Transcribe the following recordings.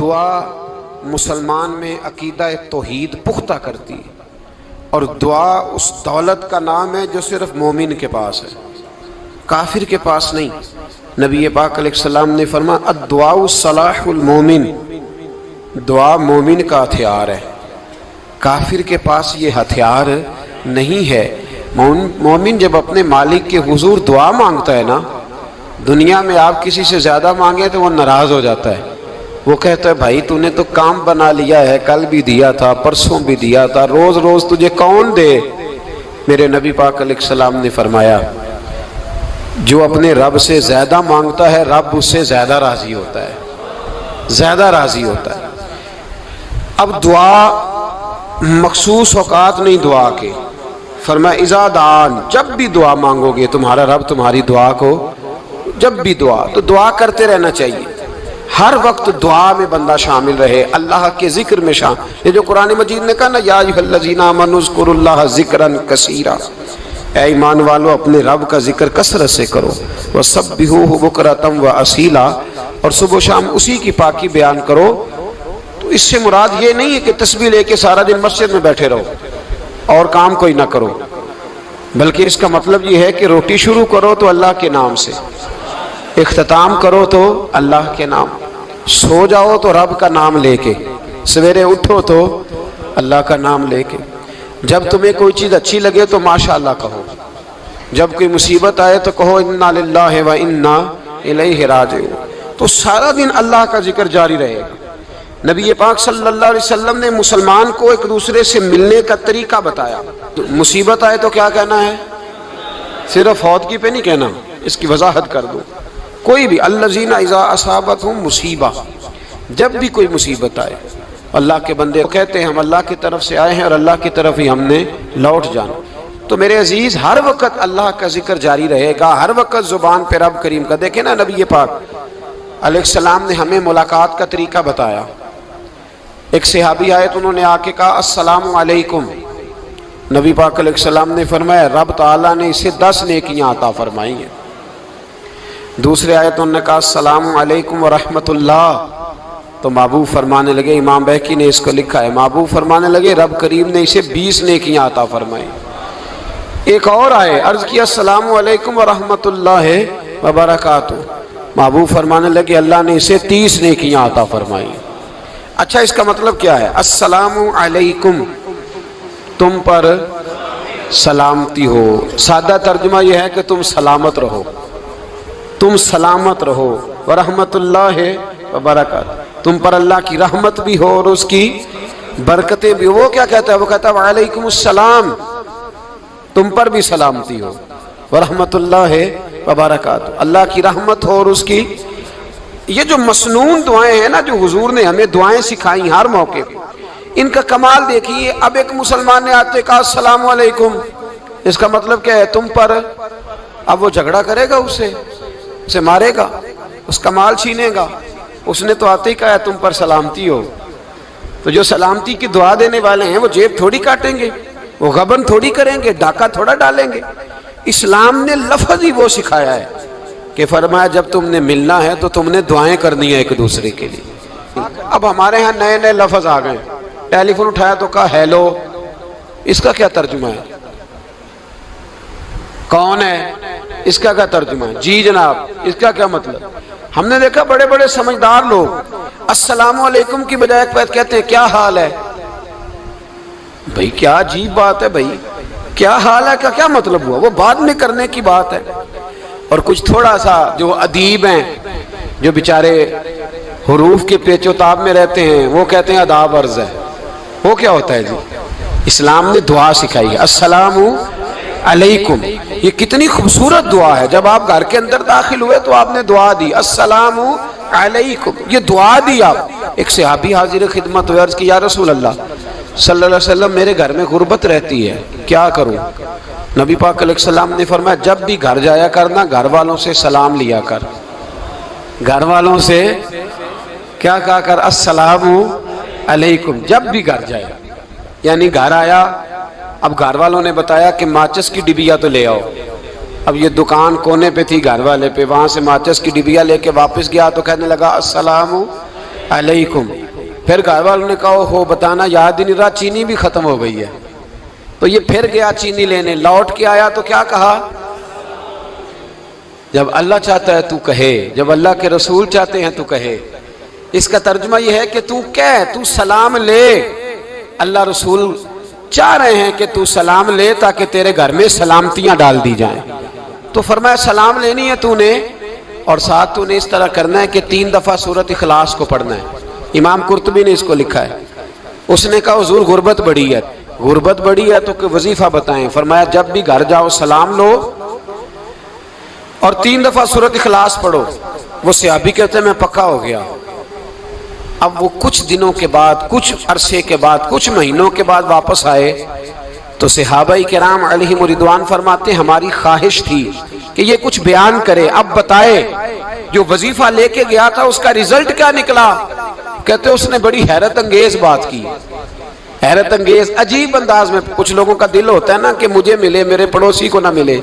دعا مسلمان میں عقیدہ توحید پختہ کرتی ہے، اور دعا اس دولت کا نام ہے جو صرف مومن کے پاس ہے، کافر کے پاس نہیں۔ نبی پاک علیہ السلام نے فرمایا الدعاء صلاح المومن، دعا مومن کا ہتھیار ہے، کافر کے پاس یہ ہتھیار نہیں ہے۔ مومن جب اپنے مالک کے حضور دعا مانگتا ہے نا، دنیا میں آپ کسی سے زیادہ مانگیں تو وہ ناراض ہو جاتا ہے، وہ کہتا ہے بھائی تو نے تو کام بنا لیا ہے، کل بھی دیا تھا، پرسوں بھی دیا تھا، روز روز تجھے کون دے؟ میرے نبی پاک علیہ السلام نے فرمایا جو اپنے رب سے زیادہ مانگتا ہے رب اس سے زیادہ راضی ہوتا ہے، زیادہ راضی ہوتا ہے۔ اب دعا مخصوص اوقات نہیں دعا کے، فرمایا اذا دعان، جب بھی دعا مانگو گے تمہارا رب تمہاری دعا کو، جب بھی دعا تو دعا کرتے رہنا چاہیے، ہر وقت دعا میں بندہ شامل رہے، اللہ کے ذکر میں شامل۔ یہ جو قرآن مجید نے کہا نا یا ایھا الذین آمنوا اذکروا اللہ ذکرا کثیرا، اے ایمان والو اپنے رب کا ذکر کثرت سے کرو، وسبحوہ بکرۃ واصیلا، اور صبح و شام اسی کی پاکی بیان کرو۔ تو اس سے مراد یہ نہیں ہے کہ تسبیح لے کے سارا دن مسجد میں بیٹھے رہو اور کام کوئی نہ کرو، بلکہ اس کا مطلب یہ ہے کہ روٹی شروع کرو تو اللہ کے نام سے، اختتام کرو تو اللہ کے نام، سو جاؤ تو رب کا نام لے کے، سویرے اٹھو تو اللہ کا نام لے کے، جب تمہیں کوئی چیز اچھی لگے تو ماشاءاللہ کہو، جب کوئی مصیبت آئے تو کہو انا للہ و انا الیہ راجعون۔ تو سارا دن اللہ کا ذکر جاری رہے گا۔ نبی پاک صلی اللہ علیہ وسلم نے مسلمان کو ایک دوسرے سے ملنے کا طریقہ بتایا۔ مصیبت آئے تو کیا کہنا ہے؟ صرف فوت کی پہ نہیں کہنا، اس کی وضاحت کر دو۔ کوئی بھی الذین اذا اصابتہم مصیبہ، جب بھی کوئی مصیبت آئے، اللہ کے بندے کہتے ہیں ہم اللہ کی طرف سے آئے ہیں اور اللہ کی طرف ہی ہم نے لوٹ جانا۔ تو میرے عزیز ہر وقت اللہ کا ذکر جاری رہے گا، ہر وقت زبان پہ رب کریم کا۔ دیکھیں نا نبی پاک علیہ السلام نے ہمیں ملاقات کا طریقہ بتایا۔ ایک صحابی آئے تو انہوں نے آ کے کہا السلام علیکم، نبی پاک علیہ السلام نے فرمایا رب تعالیٰ نے اسے 10 نیکیاں عطا فرمائی ہیں۔ دوسرے آئے تو انہوں نے کہا السلام علیکم ورحمۃ اللہ، تو محبوب فرمانے لگے، امام بہقی نے اس کو لکھا ہے، محبوب فرمانے لگے رب کریم نے اسے 20 نیکیاں عطا فرمائی۔ ایک اور آئے، عرض کیا السلام علیکم ورحمۃ اللہ وبرکاتہ، محبوب فرمانے لگے اللہ نے اسے 30 نیکیاں عطا فرمائی۔ اچھا اس کا مطلب کیا ہے؟ السلام علیکم، تم پر سلامتی ہو، سادہ ترجمہ یہ ہے کہ تم سلامت رہو، تم سلامت رہو، ورحمۃ اللہ وبرکاتہ، تم پر اللہ کی رحمت بھی ہو اور اس کی برکتیں بھی ہو۔ وہ کیا کہتا ہے؟ وہ کہتا ہے وعلیکم السلام، تم پر بھی سلامتی ہو، ورحمۃ اللہ وبرکاتہ، اللہ کی رحمت ہو اور اس کی۔ یہ جو مسنون دعائیں ہیں نا جو حضور نے ہمیں دعائیں سکھائی ہر موقع پہ، ان کا کمال دیکھیے۔ اب ایک مسلمان نے آتے کہا السلام علیکم، اس کا مطلب کیا ہے؟ تم پر۔ اب وہ جھگڑا کرے گا اسے مارے گا، اس کا مال چھینے گا؟ اس نے تو آتے ہی کہا ہے تم پر سلامتی ہو۔ تو جو سلامتی کی دعا دینے والے ہیں وہ جیب تھوڑی کاٹیں گے، وہ غبن تھوڑی کریں گے، ڈاکہ تھوڑا ڈالیں گے۔ اسلام نے لفظ ہی وہ سکھایا ہے کہ فرمایا جب تم نے ملنا ہے تو تم نے دعائیں کرنی ہے ایک دوسرے کے لیے۔ اب ہمارے ہاں نئے نئے لفظ آ گئے، ٹیلی فون اٹھایا تو کہا ہیلو، اس کا کیا ترجمہ ہے؟ کون ہے؟ اس کا کیا ترجمہ ہے؟ جی جناب، اس کا کیا مطلب؟ ہم نے دیکھا بڑے بڑے سمجھدار لوگ السلام علیکم کی بجائے کہتے ہیں کیا حال ہے؟ بھئی کیا عجیب بات ہے، بھئی کیا حال ہے کا کیا مطلب ہوا؟ وہ بعد میں کرنے کی بات ہے۔ اور کچھ تھوڑا سا جو ادیب ہیں، جو بیچارے حروف کے پیچ و تاب میں رہتے ہیں، وہ کہتے ہیں آداب عرض ہے۔ وہ کیا ہوتا ہے جی؟ اسلام نے دعا سکھائی ہے السلام علیکم، یہ کتنی خوبصورت دعا ہے۔ جب آپ گھر کے اندر داخل ہوئے تو آپ نے دعا دی السلام علیکم، یہ دعا دی آپ۔ ایک صحابی حاضر خدمت ہوئے، عرض کی یا رسول اللہ صلی اللہ علیہ وسلم میرے گھر میں غربت رہتی ہے، کیا کروں؟ نبی پاک علیہ السلام نے فرمایا جب بھی گھر جایا کرنا گھر والوں سے سلام لیا کر، گھر والوں سے کیا کہا کر؟ السلام علیکم، جب بھی گھر جائے۔ یعنی گھر آیا، اب گھر والوں نے بتایا کہ ماچس کی ڈبیا تو لے آؤ۔ اب یہ دکان کونے پہ تھی گھر والے پہ، وہاں سے ماچس کی ڈبیا لے کے واپس گیا تو کہنے لگا السلام علیکم. پھر گھر والوں نے کہا ہو بتانا یاد ہی نہیں رہا، چینی بھی ختم ہو گئی ہے. تو یہ پھر گیا چینی لینے، لوٹ کے آیا تو کیا کہا؟ جب اللہ چاہتا ہے تو کہے، جب اللہ کے رسول چاہتے ہیں تو کہے. اس کا ترجمہ یہ ہے کہ تو کہہ، تو سلام لے. اللہ رسول چاہ رہے ہیں کہ تو سلام لے تاکہ تیرے گھر میں سلامتیاں ڈال دی جائیں. تو فرمایا سلام لینی ہے تو نے، اور ساتھ تو نے اس طرح کرنا ہے کہ 3 دفعہ سورۃ اخلاص کو پڑھنا ہے. امام قرطبی نے اس کو لکھا ہے. اس نے کہا حضور غربت بڑی ہے. غربت بڑی ہے تو کہ وظیفہ بتائیں. فرمایا جب بھی گھر جاؤ سلام لو اور 3 دفعہ سورۃ اخلاص پڑھو. وہ صحابی کہتے ہیں میں پکا ہو گیا. اب وہ کچھ دنوں کے بعد، کچھ عرصے کے بعد، کچھ مہینوں کے بعد واپس آئے تو صحابہ کرام علیہم رضوان فرماتے ہیں ہماری خواہش تھی کہ یہ کچھ بیان کرے، اب بتائے جو وظیفہ لے کے گیا تھا اس کا رزلٹ کیا نکلا. کہتے اس نے بڑی حیرت انگیز بات کی، حیرت انگیز عجیب انداز میں. کچھ لوگوں کا دل ہوتا ہے نا کہ مجھے ملے میرے پڑوسی کو نہ ملے،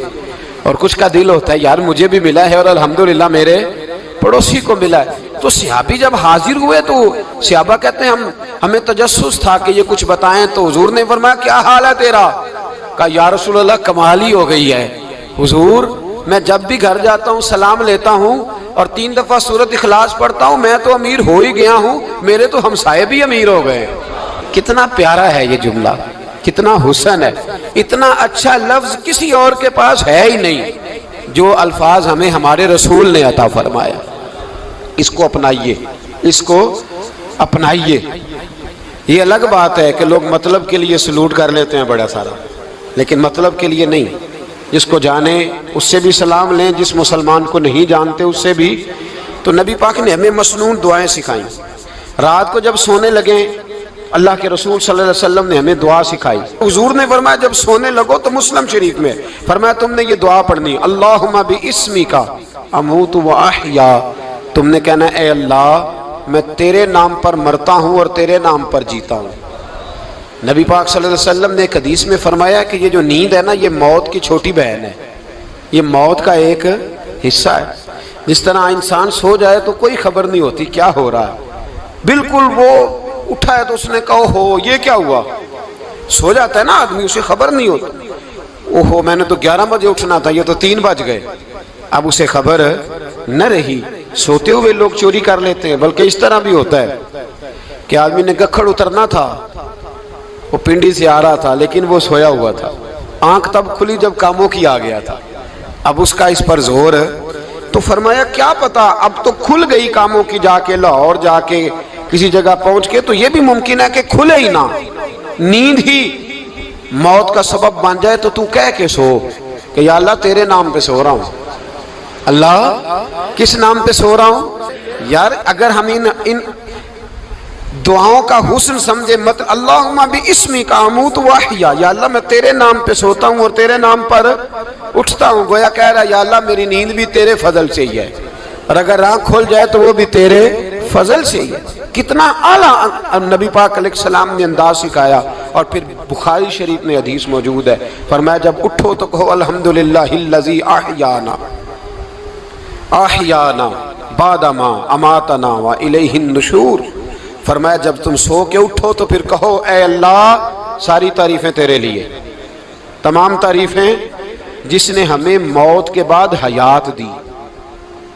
اور کچھ کا دل ہوتا ہے یار مجھے بھی ملا ہے اور الحمدللہ میرے پڑوسی کو ملا ہے. تو صحابی جب حاضر ہوئے تو صحابہ کہتے ہیں ہمیں تجسس تھا کہ یہ کچھ بتائیں. تو حضور نے فرمایا کیا حال ہے تیرا؟ کہا یا رسول اللہ کمال ہی ہو گئی ہے حضور، میں جب بھی گھر جاتا ہوں سلام لیتا ہوں اور 3 دفعہ سورۃ اخلاص پڑھتا ہوں. میں تو امیر ہو ہی گیا ہوں، میرے تو ہمسائے بھی امیر ہو گئے. کتنا پیارا ہے یہ جملہ، کتنا حسن ہے. اتنا اچھا لفظ کسی اور کے پاس ہے ہی نہیں جو الفاظ ہمیں ہمارے رسول نے عطا فرمایا. اس کو اپنائیے، اس کو اپنائیے. یہ الگ بات ہے کہ لوگ مطلب کے لیے سلوٹ کر لیتے ہیں بڑا سارا، لیکن مطلب کے لیے نہیں. جس کو جانے اس سے بھی سلام لیں، جس مسلمان کو نہیں جانتے اس سے بھی. تو نبی پاک نے ہمیں مسنون دعائیں سکھائیں. رات کو جب سونے لگیں اللہ کے رسول صلی اللہ علیہ وسلم نے ہمیں دعا سکھائی. حضور نے فرمایا جب سونے لگو تو مسلم شریف میں فرمایا تم نے یہ دعا پڑھنی، اللہم باسمک اموت و احیا. تم نے کہنا اے اللہ میں تیرے نام پر مرتا ہوں اور تیرے نام پر جیتا ہوں. نبی پاک صلی اللہ علیہ وسلم نے ایک حدیث میں فرمایا کہ یہ جو نیند ہے نا یہ موت کی چھوٹی بہن ہے، یہ موت کا ایک حصہ ہے. جس طرح انسان سو جائے تو کوئی خبر نہیں ہوتی کیا ہو رہا ہے، بالکل وہ اٹھا ہے تو اس نے کہا ہو یہ کیا ہوا. سو جاتا ہے نا آدمی، اسے خبر نہیں ہوتی. اوہو میں نے تو 11 بجے اٹھنا تھا، یہ تو 3 بج گئے. اب اسے خبر نہ رہی. سوتے ہوئے لوگ چوری کر لیتے ہیں، بلکہ اس طرح بھی ہوتا ہے کہ آدمی نے گکھڑ اترنا تھا، وہ پنڈی سے آ رہا تھا لیکن وہ سویا ہوا تھا. آنکھ تب کھلی جب کاموں کی آ گیا تھا. اب اس کا اس پر زور، تو فرمایا کیا پتا اب تو کھل گئی کاموں کی، جا کے لاہور جا کے کسی جگہ پہنچ کے تو یہ بھی ممکن ہے کہ کھلے ہی نہ، نیند ہی موت کا سبب بن جائے. تو کہہ کے سو کہ یا اللہ تیرے نام پہ سو رہا ہوں. اللہ کس نام پہ سو رہا ہوں؟ یار اگر ہم ان دعاؤں کا حسن سمجھے مت، اللہم باسمک اموت و احیا، یا اللہ میں تیرے نام پہ سوتا ہوں اور تیرے نام پر اٹھتا ہوں. گویا کہہ رہا یا اللہ میری نیند بھی تیرے فضل سے ہی ہے، اور اگر آنکھ کھل جائے تو وہ بھی تیرے فضل سے ہی ہے. کتنا اعلیٰ نبی پاک علیہ السلام نے انداز سکھایا. اور پھر بخاری شریف میں حدیث موجود ہے، فرمایا جب اٹھو تو کہو الحمدللہ الذی احیانا احیانا بعد ما اماتنا والیہ النشور. فرمایا جب تم سو کے اٹھو تو پھر کہو اے اللہ ساری تعریفیں تیرے لیے، تمام تعریفیں جس نے ہمیں موت کے بعد حیات دی.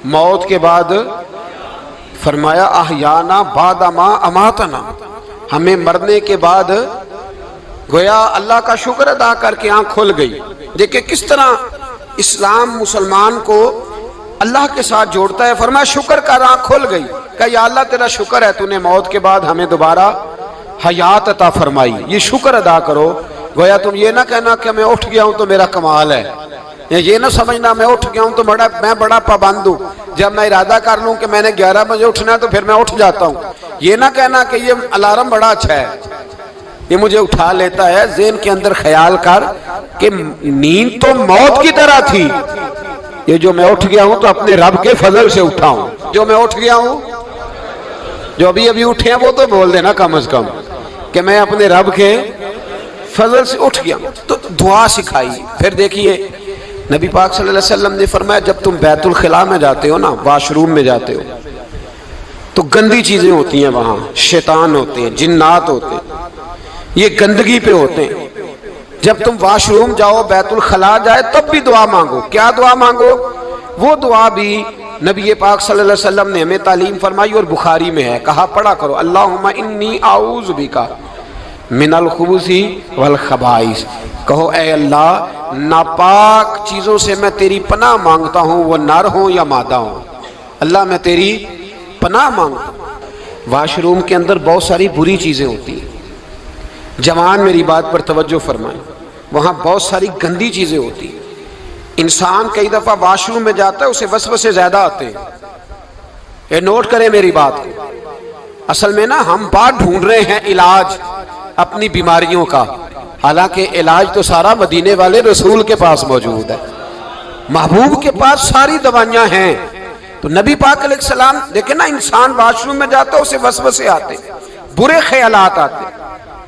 موت کے بعد فرمایا احیانا بعد ما اماتنا، ہمیں مرنے کے بعد گویا اللہ کا شکر ادا کر کے آنکھ کھل گئی. دیکھیں کس طرح اسلام مسلمان کو اللہ کے ساتھ جوڑتا ہے. فرمایا شکر کر، آنکھ کھل گئی. کہ یا اللہ تیرا شکر ہے تو نے موت کے بعد ہمیں دوبارہ حیات عطا فرمائی، یہ شکر ادا کرو. گویا تم یہ نہ کہنا کہ میں اٹھ گیا ہوں تو میرا کمال ہے، یہ نہ سمجھنا میں اٹھ گیا ہوں تو میں بڑا پابند ہوں، جب میں ارادہ کر لوں کہ میں نے 11 بجے اٹھنا ہے تو پھر میں اٹھ جاتا ہوں. یہ نہ کہنا کہ یہ الارم بڑا اچھا ہے، یہ مجھے اٹھا لیتا ہے. ذہن کے اندر خیال کر کہ نیند تو موت کی طرح تھی، یہ جو میں اٹھ گیا ہوں تو اپنے رب کے فضل سے اٹھا ہوں. جو میں اٹھ گیا ہوں، جو ابھی اٹھے ہیں وہ تو بول دینا کم از کم کہ میں اپنے رب کے فضل سے اٹھ گیا. تو دعا سکھائی. پھر دیکھیے نبی پاک صلی اللہ علیہ وسلم نے فرمایا جب تم بیت الخلاء میں جاتے ہو نا، واش روم میں جاتے ہو، تو گندی چیزیں ہوتی ہیں وہاں، شیطان ہوتے ہیں، جنات ہوتے ہیں، یہ گندگی پہ ہوتے ہیں۔ جب تم واش روم جاؤ، بیت الخلا جائے، تب بھی دعا مانگو۔ کیا دعا مانگو؟ وہ دعا بھی نبی پاک صلی اللہ علیہ وسلم نے ہمیں تعلیم فرمائی اور بخاری میں ہے، کہا پڑھا کرو اللہم انی اعوذ بک من الخبث والخبائث۔ کہو اے اللہ ناپاک چیزوں سے میں تیری پناہ مانگتا ہوں، وہ نر ہوں یا مادہ ہوں، اللہ میں تیری پناہ مانگتا ہوں۔ واش روم کے اندر بہت ساری بری چیزیں ہوتی ہیں، جوان میری بات پر توجہ فرمائیں، وہاں بہت ساری گندی چیزیں ہوتی ہیں۔ انسان کئی دفعہ واش روم میں جاتا ہے، اسے وسوسے زیادہ آتے ہیں، یہ نوٹ کریں میری بات کو۔ اصل میں نا ہم بات ڈھونڈ رہے ہیں علاج اپنی بیماریوں کا، حالانکہ علاج تو سارا مدینے والے رسول کے پاس موجود ہے، محبوب کے پاس ساری دوائیاں ہیں۔ تو نبی پاک علیہ السلام دیکھیں نا، انسان واش روم میں جاتا ہے اسے وسوسے آتے، برے خیالات آتے،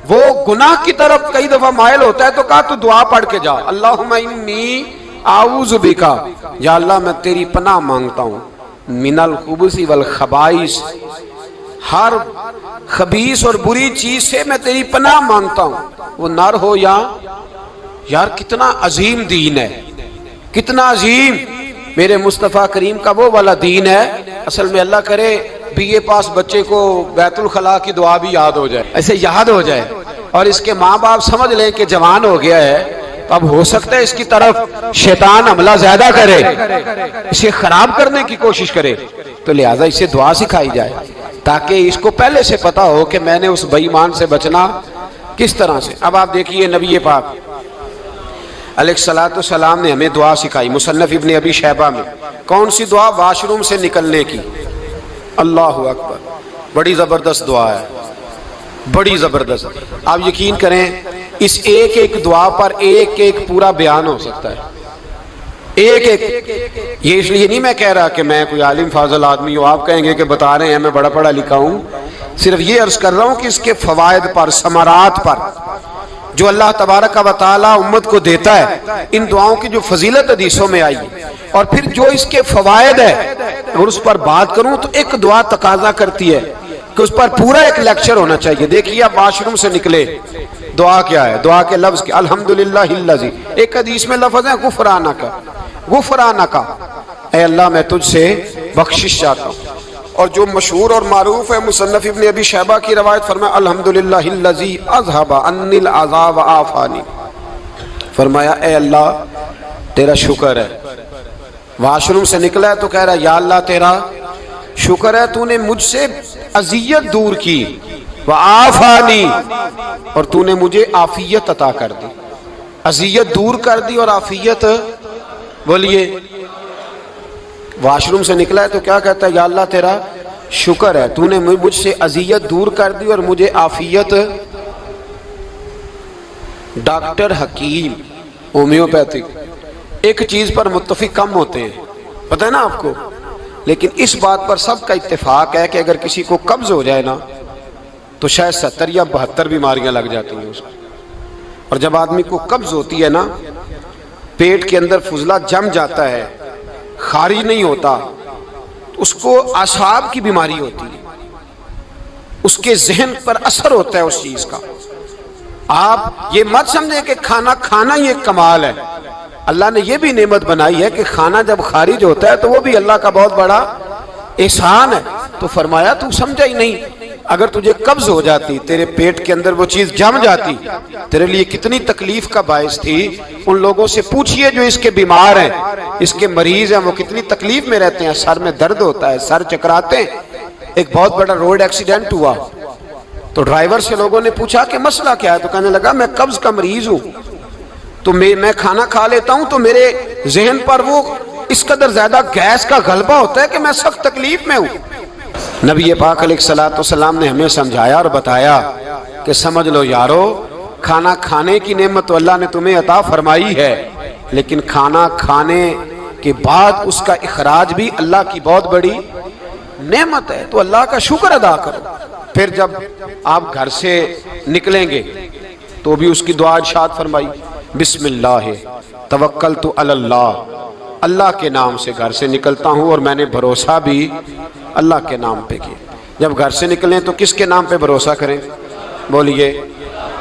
وہ گناہ کی طرف کئی دفعہ مائل ہوتا ہے، تو کہا تو دعا پڑھ کے جا اللہم انی اعوذ بک، یا اللہ میں تیری پناہ مانگتا ہوں من الخبث والخبائث، ہر خبیث اور بری چیز سے میں تیری پناہ مانگتا ہوں، وہ نر ہو یا یار کتنا عظیم دین ہے، کتنا عظیم میرے مصطفیٰ کریم کا وہ والا دین ہے۔ اصل میں اللہ کرے بی اے پاس بچے کو بیت الخلا کی دعا بھی یاد ہو جائے، ایسے یاد ہو جائے، اور اس کے ماں باپ سمجھ لیں کہ جوان ہو گیا ہے، تو اب ہو سکتا ہے اس کی طرف شیطان حملہ زیادہ کرے، اسے خراب کرنے کی کوشش کرے، تو لہٰذا اسے دعا سکھائی جائے تاکہ اس کو پہلے سے پتا ہو کہ میں نے اس بے ایمان سے بچنا کس طرح سے۔ اب آپ دیکھیے نبی پاک علیہ السلام نے ہمیں دعا سکھائی، مصنف ابن ابی شیبہ میں۔ کون سی دعا؟ واش روم سے نکلنے کی۔ اللہ اکبر، بڑی زبردست دعا ہے، بڑی زبردست۔ آپ یقین کریں اس ایک ایک دعا پر ایک ایک پورا بیان ہو سکتا ہے، ایک ایک۔ یہ اس لیے نہیں میں کہہ رہا کہ میں کوئی عالم فاضل آدمی ہوں، آپ کہیں گے کہ بتا رہے ہیں میں بڑا پڑھا لکھا ہوں، صرف یہ عرض کر رہا ہوں کہ اس کے فوائد پر، ثمرات پر جو اللہ تبارک و تعالی امت کو دیتا ہے، ان دعاؤں کی جو فضیلت حدیثوں میں آئی، اور پھر جو اس کے فوائد ہے، اور اس پر بات کروں تو ایک دعا تقاضا کرتی ہے کہ اس پر پورا ایک لیکچر ہونا چاہیے۔ دیکھیے آپ واش روم سے نکلے، دعا کیا ہے؟ دعا کے لفظ کیا؟ الحمدللہ الذی، ایک حدیث میں لفظ ہے غفرانک، غفرانک، اے اللہ میں تجھ سے بخشش چاہتا ہوں۔ اور جو مشہور اور معروف ہے مصنف ابن ابی شیبہ کی روایت، فرمایا الحمدللہ الذی اذھب عنی العذاب وعافانی، فرمایا اے اللہ تیرا شکر ہے، واش روم سے نکلا ہے تو کہہ رہا ہے یا اللہ تیرا شکر ہے تو نے مجھ سے اذیت دور کی، وعافانی، اور تو نے مجھے عافیت عطا کر دی، اذیت دور کر دی اور عافیت۔ بولیے واش روم سے نکلا ہے تو کیا کہتا ہے؟ یا اللہ تیرا شکر ہے تو نے مجھ سے اذیت دور کر دی اور مجھے عافیت۔ ڈاکٹر حکیم ہومیوپیتھک ایک چیز پر متفق کم ہوتے ہیں، پتہ ہے نا آپ کو، لیکن اس بات پر سب کا اتفاق ہے کہ اگر کسی کو قبض ہو جائے نا تو شاید 70 یا 72 بیماریاں لگ جاتی ہیں اس کو۔ اور جب آدمی کو قبض ہوتی ہے نا، پیٹ کے اندر فضلہ جم جاتا ہے، خارج نہیں ہوتا، اس کو اعصاب کی بیماری ہوتی ہے، اس کے ذہن پر اثر ہوتا ہے اس چیز کا۔ آپ یہ مت سمجھیں کہ کھانا کھانا یہ کمال ہے، اللہ نے یہ بھی نعمت بنائی ہے کہ کھانا جب خارج ہوتا ہے تو وہ بھی اللہ کا بہت بڑا احسان ہے۔ تو فرمایا تو سمجھا ہی نہیں، اگر تجھے قبض ہو جاتی، تیرے پیٹ کے اندر وہ چیز جم جاتی، تیرے لیے کتنی تکلیف کا باعث تھی۔ ان لوگوں سے پوچھئے جو اس کے بیمار ہیں، اس کے مریض ہیں، وہ کتنی تکلیف میں رہتے ہیں، سر میں درد ہوتا ہے، سر چکراتے ہیں۔ ایک بہت بڑا روڈ ایکسیڈنٹ ہوا تو ڈرائیور سے لوگوں نے پوچھا کہ مسئلہ کیا ہے، تو کہنے لگا میں قبض کا مریض ہوں، تو میں کھانا کھا لیتا ہوں تو میرے ذہن پر وہ اس قدر زیادہ گیس کا غلبہ ہوتا ہے کہ میں سخت تکلیف میں ہوں۔ نبی پاک علیہ السلام نے ہمیں سمجھایا اور بتایا کہ سمجھ لو یارو، کھانا کھانے کی نعمت تو اللہ نے تمہیں عطا فرمائی ہے، لیکن کھانا کھانے کے بعد اس کا اخراج بھی اللہ کی بہت بڑی نعمت ہے، تو اللہ کا شکر ادا کرو۔ پھر جب آپ گھر سے نکلیں گے تو بھی اس کی دعا ارشاد فرمائی، بسم اللہ توکلت علی اللہ، اللہ کے نام سے گھر سے نکلتا ہوں اور میں نے بھروسہ بھی اللہ کے نام پہ کیا۔ جب گھر سے نکلیں تو کس کے نام پہ بھروسہ کریں؟ بولیے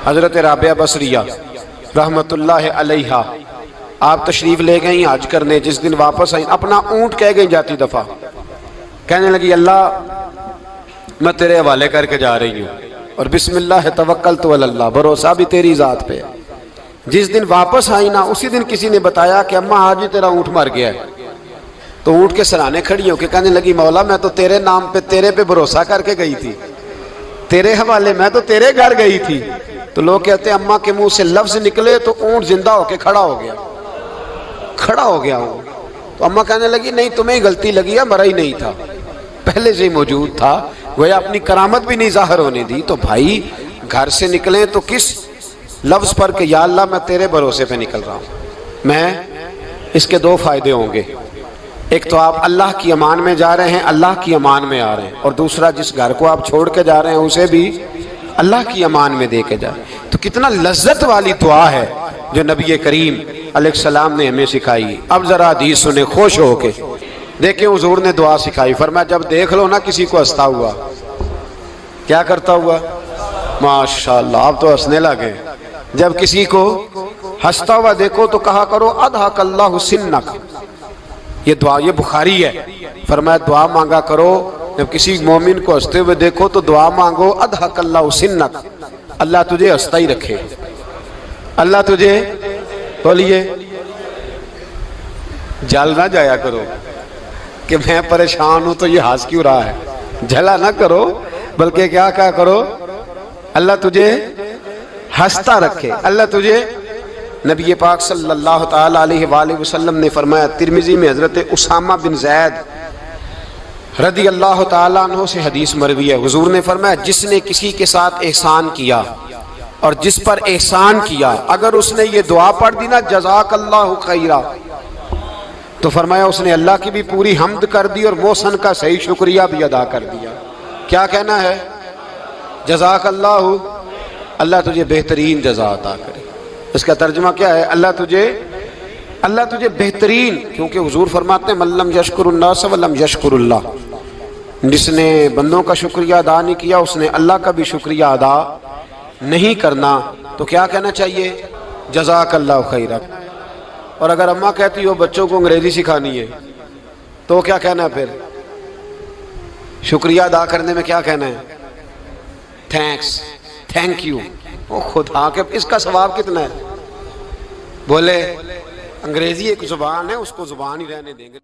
حضرت رابعہ بصریہ رحمت اللہ علیہا، آپ تشریف لے گئیں حج کرنے، جس دن واپس آئیں اپنا اونٹ کہہ گئی جاتی دفعہ، کہنے لگی اللہ میں تیرے حوالے کر کے جا رہی ہوں، اور بسم اللہ توکلت علی اللہ، بھروسہ بھی تیری ذات پہ۔ جس دن واپس آئی نا اسی دن کسی نے بتایا کہ اماں آج ہی تیرا اونٹ مر گیا ہے، تو اونٹ کے سرانے کھڑی ہو کے کہنے لگی مولا میں تو تیرے نام پہ تیرے پہ بھروسہ کر کے گئی تھی، تیرے حوالے میں تو تیرے گھر گئی تھی۔ تو لوگ کہتے ہیں اماں کے منہ سے لفظ نکلے تو اونٹ زندہ ہو کے کھڑا ہو گیا، کھڑا ہو گیا ہوں۔ تو اماں کہنے لگی نہیں تمہیں غلطی لگی ہے، مرا ہی نہیں تھا، پہلے سے ہی موجود تھا، گویا اپنی کرامت بھی نہیں ظاہر ہونے دی۔ تو بھائی گھر سے نکلیں تو کس لفظ پر کہ یا اللہ میں تیرے بھروسے پہ نکل رہا ہوں میں، اس کے دو فائدے ہوں گے، ایک تو آپ اللہ کی امان میں جا رہے ہیں، اللہ کی امان میں آ رہے ہیں، اور دوسرا جس گھر کو آپ چھوڑ کے جا رہے ہیں اسے بھی اللہ کی امان میں دے کے جائیں۔ تو کتنا لذت والی دعا ہے جو نبی کریم علیہ السلام نے ہمیں سکھائی۔ اب ذرا حدیث سنیں خوش ہو کے، دیکھیں حضور نے دعا سکھائی، فرمایا جب دیکھ لو نا کسی کو ہنستا ہوا، کیا کرتا ہوا؟ ماشاءاللہ آپ تو ہنسنے لگے۔ جب کسی کو ہنستا ہوا دیکھو تو کہا کرو اضحک اللہ سنک، یہ دعا یہ بخاری ہے، فرمایا دعا مانگا کرو جب کسی مومن کو ہنستے ہوئے دیکھو تو دعا مانگو اضحک اللہ سنک، اللہ تجھے ہنستا ہی رکھے، اللہ تجھے، بولیے جل نہ جایا کرو کہ میں پریشان ہوں تو یہ ہنس کیوں رہا ہے، جھلا نہ کرو، بلکہ کیا کہا کرو اللہ تجھے ہنستا رکھے، اللہ تجھے۔ نبی پاک صلی اللہ تعالی علیہ وآلہ وسلم نے فرمایا، ترمذی میں حضرت اسامہ بن زید رضی اللہ تعالیٰ عنہ سے حدیث مروی ہے، حضور نے فرمایا جس نے کسی کے ساتھ احسان کیا اور جس پر احسان کیا، اگر اس نے یہ دعا پڑھ دی نا جزاک اللہ خیرا، تو فرمایا اس نے اللہ کی بھی پوری حمد کر دی اور محسن کا صحیح شکریہ بھی ادا کر دیا۔ کیا کہنا ہے؟ جزاک اللہ، اللہ تجھے بہترین جزا عطا کرے۔ اس کا ترجمہ کیا ہے؟ اللہ تجھے بہترین، کیونکہ حضور فرماتے ہیں من لم یشکر الناس ولم یشکر اللہ، جس نے بندوں کا شکریہ ادا نہیں کیا اس نے اللہ کا بھی شکریہ ادا نہیں کرنا۔ تو کیا کہنا چاہیے؟ جزاک اللہ خیرا۔ اور اگر اماں کہتی ہو بچوں کو انگریزی سکھانی ہے تو کیا کہنا ہے پھر؟ شکریہ ادا کرنے میں کیا کہنا ہے؟ Thanks, thank you. وہ خدا کے اس کا ثواب کتنا ہے؟ بولے انگریزی ایک زبان ہے، اس کو زبان ہی رہنے دیں گے۔